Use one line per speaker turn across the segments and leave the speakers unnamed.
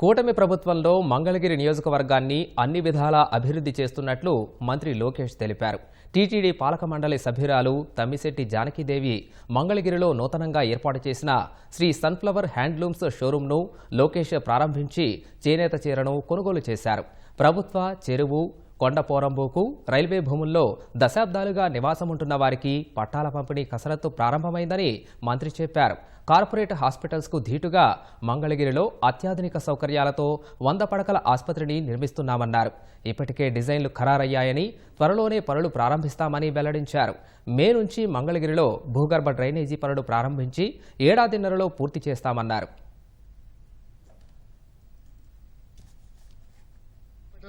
కూటమి ప్రభుత్వంలో మంగళగిరి నియోజకవర్గాన్ని అన్ని విధాలా అభివృద్ధి చేస్తున్నట్లు మంత్రి లోకేష్ తెలిపారు. టీటీడీ పాలక మండలి సభ్యురాలు తమ్మిశెట్టి జానకీదేవి మంగళగిరిలో నూతనంగా ఏర్పాటు చేసిన శ్రీ సన్ఫ్లవర్ హ్యాండ్లూమ్స్ షోరూంను లోకేష్ ప్రారంభించి చేనేత చీరను కొనుగోలు చేశారు. ప్రభుత్వ చెరువు కొండపోరంబోకు రైల్వే భూముల్లో దశాబ్దాలుగా నివాసముంటున్న వారికి పట్టాల పంపిణీ కసరత్తు ప్రారంభమైందని మంత్రి చెప్పారు. కార్పొరేట్ హాస్పిటల్స్కు ధీటుగా మంగళగిరిలో అత్యాధునిక సౌకర్యాలతో 100 పడకల ఆసుపత్రిని నిర్మిస్తున్నామన్నారు. ఇప్పటికే డిజైన్లు ఖరారయ్యాయని, త్వరలోనే పనులు ప్రారంభిస్తామని వెల్లడించారు. మే నుంచి మంగళగిరిలో భూగర్భ డ్రైనేజీ పనులు ప్రారంభించి ఏడాదిన్నరలో పూర్తి చేస్తామన్నారు.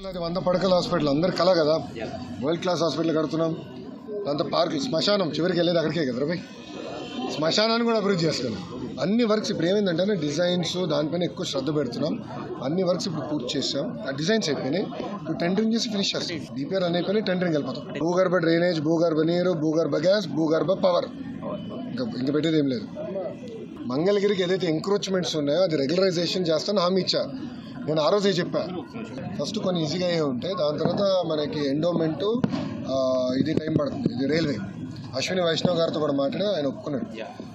అది 100 పడకల హాస్పిటల్ అందరు కల కదా, వరల్డ్ క్లాస్ హాస్పిటల్ కడుతున్నాం. దాంతో పార్క్, శ్మశానం చివరికి వెళ్ళేది అక్కడికే కదా రవి, శ్మశానాన్ని కూడా అభివృద్ధి చేస్తున్నాం. అన్ని వర్క్స్ ఇప్పుడు ఏమైందంటే డిజైన్స్ దానిపైన ఎక్కువ శ్రద్ధ పెడుతున్నాం. అన్ని వర్క్స్ ఇప్పుడు పూర్తి చేసాం. ఆ డిజైన్స్ అయిపోయినాయి, ఇప్పుడు టెండరింగ్ చేసి ఫినిష్ చేస్తాం. డిపిఆర్ అయిపోయినాయి, టెండరింగ్ వెళ్ళిపోతాం. భూగర్భ డ్రైనేజ్, భూగర్భ నీరు, భూగర్భ గ్యాస్, భూగర్భ పవర్, ఇంకా పెట్టేది ఏం లేదు. మంగళగిరికి ఏదైతే ఎంక్రోచ్మెంట్స్ ఉన్నాయో అది రెగ్యులరైజేషన్ చేస్తాను హామీ ఇచ్చా. నేను ఆ రోజే చెప్పా, ఫస్ట్ కొన్ని ఈజీగా అయ్యే ఉంటాయి, దాని తర్వాత మనకి ఎండోమెంటు ఇది టైం పడుతుంది. ఇది రైల్వే అశ్విని వైష్ణవ్ గారితో కూడా మాట్లాడి ఆయన ఒప్పుకున్నాడు.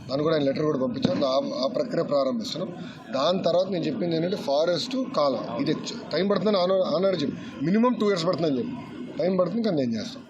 దాన్ని కూడా ఆయన లెటర్ కూడా పంపించాను. ఆ ప్రక్రియ ప్రారంభిస్తున్నాం. దాని తర్వాత నేను చెప్పింది ఏంటంటే ఫారెస్ట్ కాలం ఇది టైం పడుతుందని ఆనాడు చెప్పి మినిమం 2 years పడుతుందని చెప్పి టైం పడుతుంది, కానీ నేను చేస్తాను.